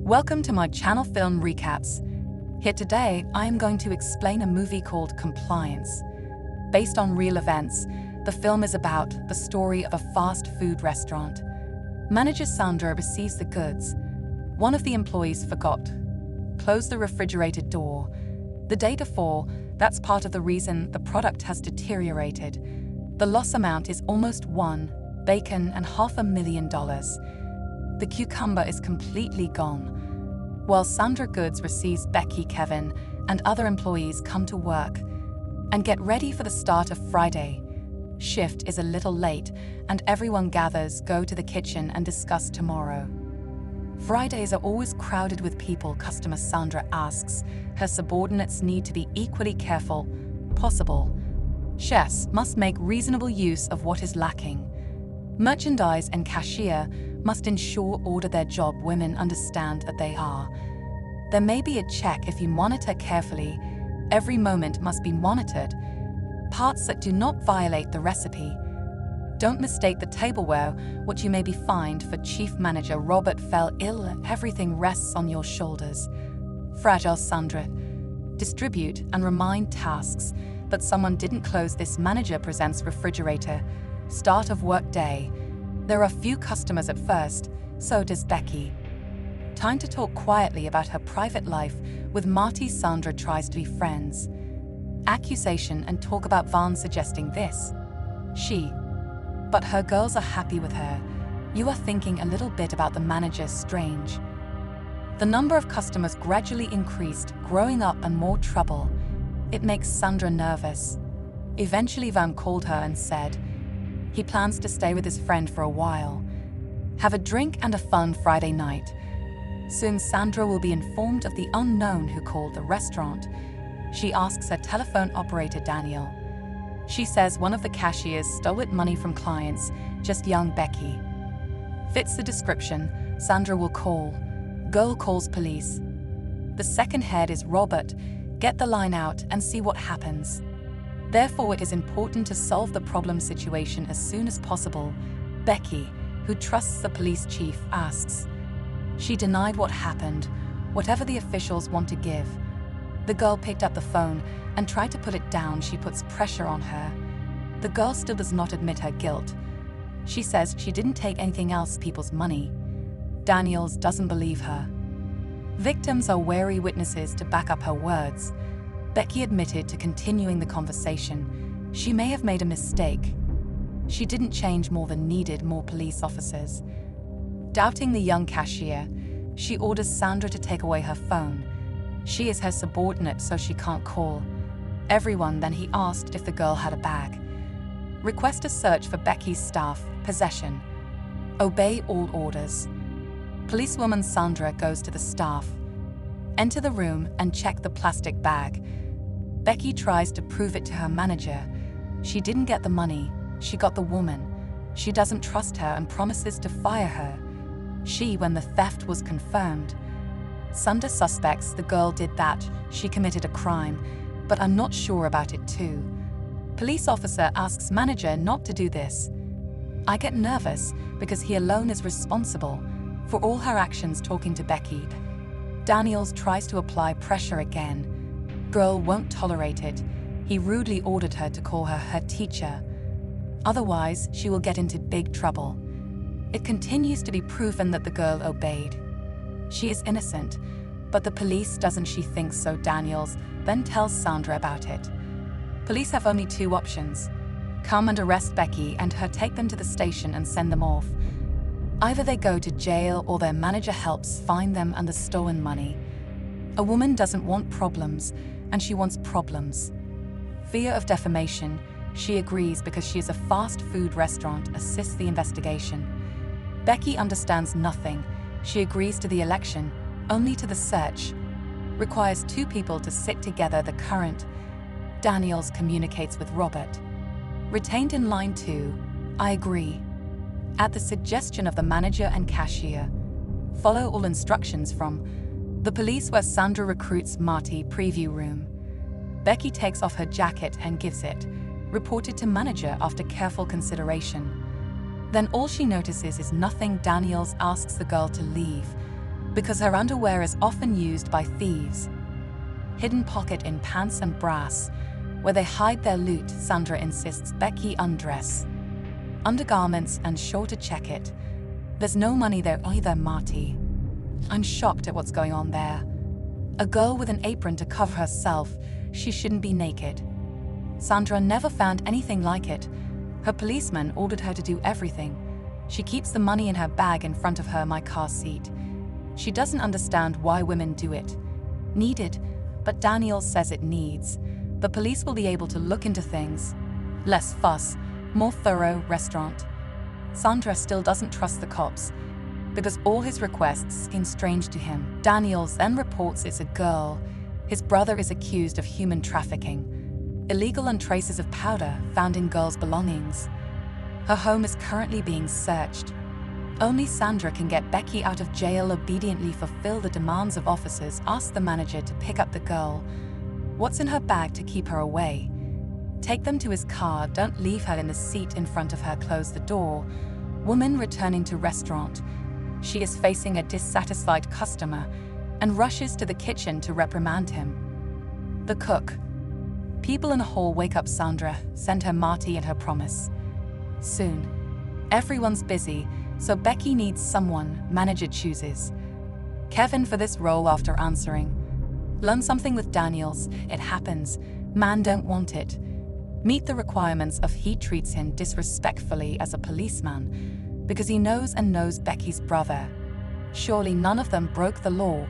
Welcome to my channel Film Recaps. Here today, I am going to explain a movie called Compliance. Based on real events, the film is about the story of a fast food restaurant. Manager Sandra receives the goods. One of the employees forgot. Close the refrigerator door. The day before, that's part of the reason the product has deteriorated. The loss amount is almost $1 bacon and $500,000. The cucumber is completely gone. While Sandra Goods receives Becky, Kevin, and other employees come to work and get ready for the start of Friday. Shift is a little late, and everyone gathers, go to the kitchen, and discuss tomorrow. Fridays are always crowded with people. Customer Sandra asks. Her subordinates need to be equally careful possible. Chefs must make reasonable use of what is lacking. Merchandise and cashier must ensure order their job. Women understand that they are. There may be a check if you monitor carefully. Every moment must be monitored. Parts that do not violate the recipe. Don't mistake the tableware, what you may be fined for. Chief Manager Robert fell ill. Everything rests on your shoulders. Fragile Sandra. Distribute and remind tasks, but someone didn't close this. Manager presents refrigerator. Start of work day. There are few customers at first, so does Becky. Time to talk quietly about her private life with Marty. Sandra tries to be friends. Accusation and talk about Vaughn suggesting this. But her girls are happy with her. You are thinking a little bit about the manager. Strange. The number of customers gradually increased, growing up and more trouble. It makes Sandra nervous. Eventually Vaughn called her and said he plans to stay with his friend for a while. Have a drink and a fun Friday night. Soon Sandra will be informed of the unknown who called the restaurant. She asks her telephone operator Daniel. She says one of the cashiers stole money from clients, just young Becky. Fits the description. Sandra will call. Girl calls police. The second head is Robert. Get the line out and see what happens. Therefore, it is important to solve the problem situation as soon as possible. Becky, who trusts the police chief, asks. She denied what happened, whatever the officials want to give. The girl picked up the phone and tried to put it down. She puts pressure on her. The girl still does not admit her guilt. She says she didn't take anything else, people's money. Daniels doesn't believe her. Victims are wary witnesses to back up her words. Becky admitted to continuing the conversation. She may have made a mistake. She didn't change more than needed more police officers. Doubting the young cashier, she orders Sandra to take away her phone. She is her subordinate, so she can't call everyone. Then he asked if the girl had a bag. Request a search for Becky's staff, possession. Obey all orders. Policewoman Sandra goes to the staff. Enter the room and check the plastic bag. Becky tries to prove it to her manager. She didn't get the money, she got the woman. She doesn't trust her and promises to fire her. When the theft was confirmed. Sandra suspects the girl did that. She committed a crime, but I'm not sure about it too. Police officer asks manager not to do this. I get nervous because he alone is responsible for all her actions. Talking to Becky. Daniels tries to apply pressure again. Girl won't tolerate it. He rudely ordered her to call her teacher. Otherwise, she will get into big trouble. It continues to be proven that the girl obeyed. She is innocent, but the police doesn't. She thinks so. Daniels then tells Sandra about it. Police have only two options. Come and arrest Becky and her, take them to the station and send them off. Either they go to jail or their manager helps find them and the stolen money. A woman doesn't want problems, and she wants problems. Fear of defamation. She agrees because she is a fast food restaurant, assists the investigation. Becky understands nothing. She agrees to the election, only to the search. Requires two people to sit together. The current. Daniels communicates with Robert. Retained in line 2. I agree. At the suggestion of the manager and cashier. Follow all instructions from the police, where Sandra recruits Marty. Preview room. Becky takes off her jacket and gives it. Reported to manager after careful consideration. Then all she notices is nothing. Daniels asks the girl to leave. because her underwear is often used by thieves. Hidden pocket in pants and brass, where they hide their loot, Sandra insists Becky undress. Undergarments and shorter check it. There's no money there either, Marty. I'm shocked at what's going on there. A girl with an apron to cover herself, she shouldn't be naked. Sandra never found anything like it. Her policeman ordered her to do everything. She keeps the money in her bag in front of her, my car seat. She doesn't understand why women do it. Need it, but Daniel says it needs. The police will be able to look into things. Less fuss, more thorough restaurant. Sandra still doesn't trust the cops, because all his requests seem strange to him. Daniels then reports it's a girl. His brother is accused of human trafficking. Illegal and traces of powder found in girl's belongings. Her home is currently being searched. Only Sandra can get Becky out of jail, obediently fulfill the demands of officers, ask the manager to pick up the girl. What's in her bag to keep her away? Take them to his car, don't leave her in the seat in front of her, close the door. Woman returning to restaurant. She is facing a dissatisfied customer and rushes to the kitchen to reprimand him. The cook. People in the hall wake up Sandra, send her Marty and her promise. Soon. Everyone's busy, so Becky needs someone, manager chooses. Kevin for this role after answering. Learn something with Daniels, it happens, man don't want it. Meet the requirements of he treats him disrespectfully as a policeman, because he knows Becky's brother. Surely none of them broke the law.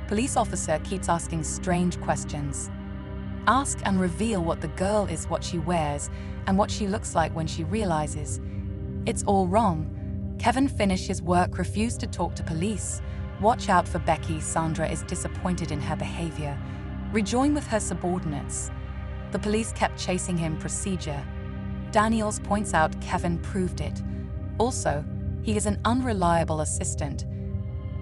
Police officer keeps asking strange questions. Ask and reveal what the girl is, what she wears, and what she looks like when she realizes. It's all wrong. Kevin finished his work, refused to talk to police. Watch out for Becky. Sandra is disappointed in her behavior. Rejoin with her subordinates. The police kept chasing him. Procedure. Daniels points out Kevin proved it. Also, he is an unreliable assistant.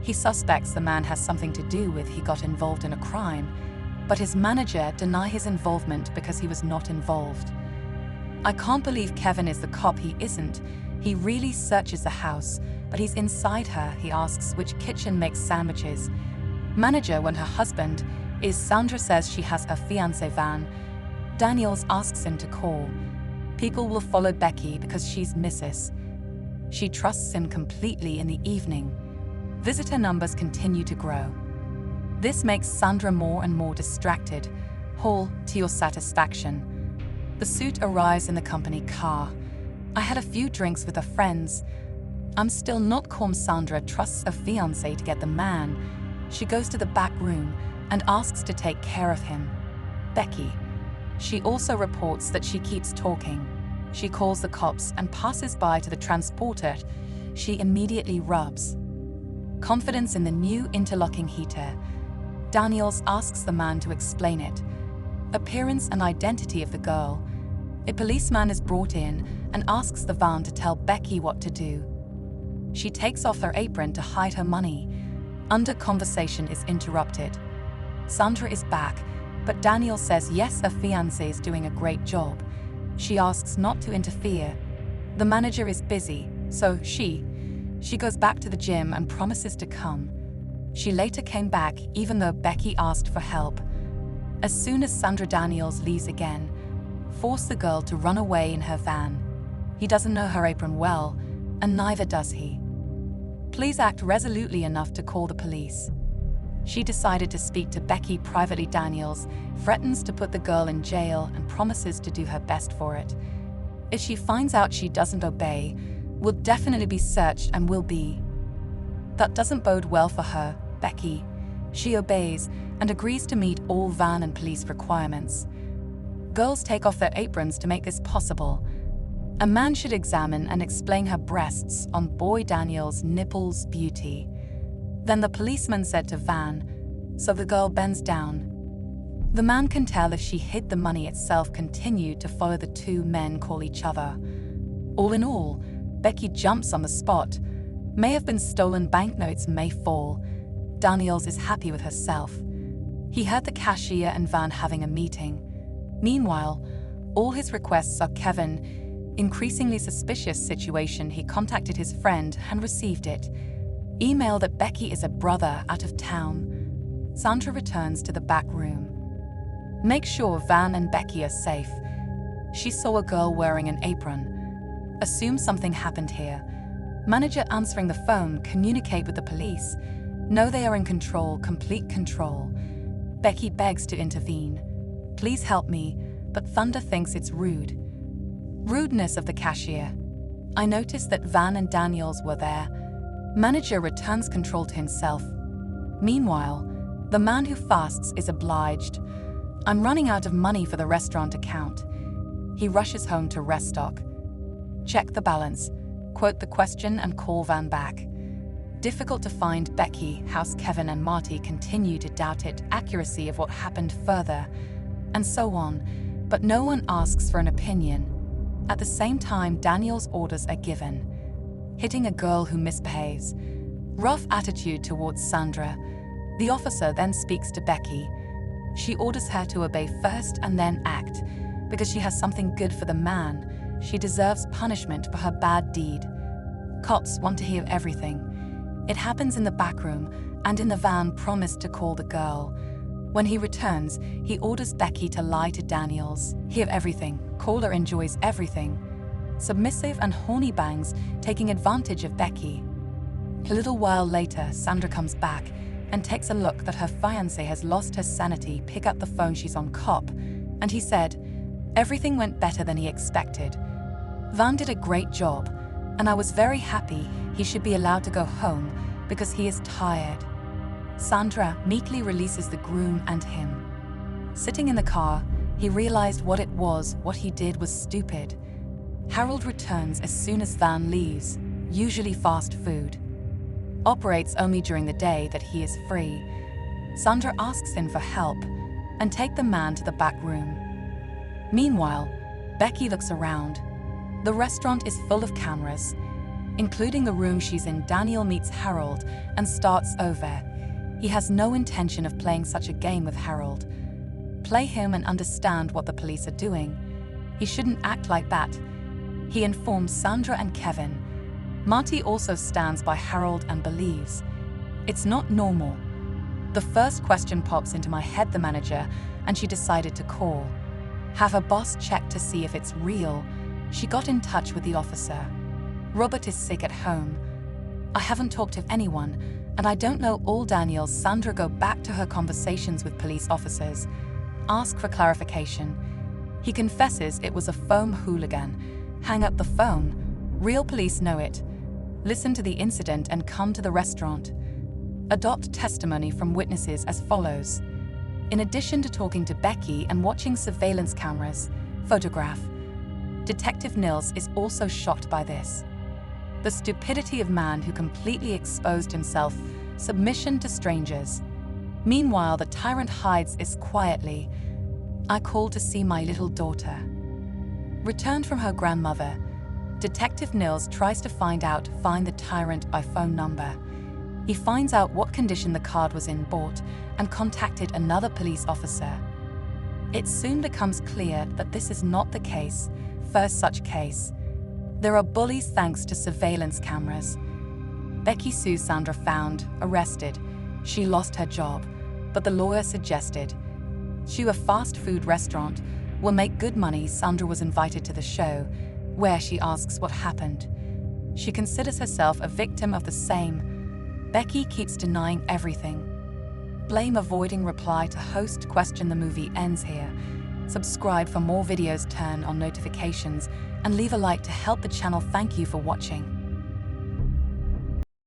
He suspects the man has something to do with he got involved in a crime, but his manager denies his involvement because he was not involved. I can't believe Kevin is the cop. He isn't. He really searches the house, but he's inside her. He asks which kitchen makes sandwiches. Manager when her husband is. Sandra says she has a fiancé van. Daniels asks him to call. People will follow Becky because she's Mrs. She trusts him completely in the evening. Visitor numbers continue to grow. This makes Sandra more and more distracted. Hall, to your satisfaction. The suit arrives in the company car. I had a few drinks with her friends. I'm still not calm. Sandra trusts a fiancé to get the man. She goes to the back room and asks to take care of him. Becky. She also reports that she keeps talking. She calls the cops and passes by to the transporter. She immediately rubs. Confidence in the new interlocking heater. Daniels asks the man to explain it. Appearance and identity of the girl. A policeman is brought in and asks the van to tell Becky what to do. She takes off her apron to hide her money. Under conversation is interrupted. Sandra is back, but Daniel says yes, her fiancé is doing a great job. She asks not to interfere. The manager is busy, so she goes back to the gym and promises to come. She later came back even though Becky asked for help. As soon as Sandra, Daniels leaves again, force the girl to run away in her van. He doesn't know her apron well, and neither does he. Please act resolutely enough to call the police. She decided to speak to Becky privately. Daniels threatens to put the girl in jail and promises to do her best for it. If she finds out she doesn't obey, will definitely be searched and will be. That doesn't bode well for her, Becky. She obeys and agrees to meet all van and police requirements. Girls take off their aprons to make this possible. A man should examine and explain her breasts on boy Daniel's nipples beauty. Then the policeman said to Van, so the girl bends down. The man can tell if she hid the money itself, continued to follow the two men call each other. All in all, Becky jumps on the spot. May have been stolen banknotes, may fall. Daniels is happy with herself. He heard the cashier and Van having a meeting. Meanwhile, all his requests are Kevin. Increasingly suspicious situation, he contacted his friend and received it. Email that Becky is a brother out of town. Sandra returns to the back room. Make sure Van and Becky are safe. She saw a girl wearing an apron. Assume something happened here. Manager answering the phone, communicate with the police. Know they are in control, complete control. Becky begs to intervene. Please help me, but Thunder thinks it's rude. Rudeness of the cashier. I noticed that Van and Daniels were there. Manager returns control to himself. Meanwhile, the man who fasts is obliged. I'm running out of money for the restaurant account. He rushes home to restock. Check the balance, quote the question and call Van back. Difficult to find Becky, House Kevin and Marty continue to doubt it, accuracy of what happened further, and so on, but no one asks for an opinion. At the same time, Daniel's orders are given. Hitting a girl who misbehaves. Rough attitude towards Sandra. The officer then speaks to Becky. She orders her to obey first and then act, because she has something good for the man. She deserves punishment for her bad deed. Cops want to hear everything. It happens in the back room, and in the van promised to call the girl. When he returns, he orders Becky to lie to Daniels. Hear everything. Caller enjoys everything. Submissive and horny bangs, taking advantage of Becky. A little while later, Sandra comes back and takes a look that her fiancé has lost her sanity. Pick up the phone, she's on cop, and he said, everything went better than he expected. Van did a great job, and I was very happy. He should be allowed to go home because he is tired. Sandra meekly releases the groom and him. Sitting in the car, he realized what it was. What he did was stupid. Harold returns as soon as Van leaves, usually fast food. Operates only during the day that he is free. Sandra asks him for help and take the man to the back room. Meanwhile, Becky looks around. The restaurant is full of cameras, including the room she's in. Daniel meets Harold and starts over. He has no intention of playing such a game with Harold. Play him and understand what the police are doing. He shouldn't act like that. He informs Sandra and Kevin. Marty also stands by Harold and believes. It's not normal. The first question pops into my head, the manager, and she decided to call. Have her boss check to see if it's real. She got in touch with the officer. Robert is sick at home. I haven't talked to anyone, and I don't know all Daniels. Sandra go back to her conversations with police officers. Ask for clarification. He confesses it was a foam hooligan. Hang up the phone. Real police know it. Listen to the incident and come to the restaurant. Adopt testimony from witnesses as follows. In addition to talking to Becky and watching surveillance cameras, photograph. Detective Nils is also shocked by this. The stupidity of man who completely exposed himself, submission to strangers. Meanwhile, the tyrant hides is quietly. I called to see my little daughter. Returned from her grandmother, Detective Nils tries to find the tyrant by phone number. He finds out what condition the card was in, bought, and contacted another police officer. It soon becomes clear that this is not the case, first such case. There are bullies thanks to surveillance cameras. Becky sues Sandra, found, arrested. She lost her job, but the lawyer suggested she a fast food restaurant will make good money. Sandra was invited to the show, where she asks what happened. She considers herself a victim of the same. Becky keeps denying everything. Blame avoiding reply to host question. The movie ends here. Subscribe for more videos, turn on notifications, and leave a like to help the channel. Thank you for watching.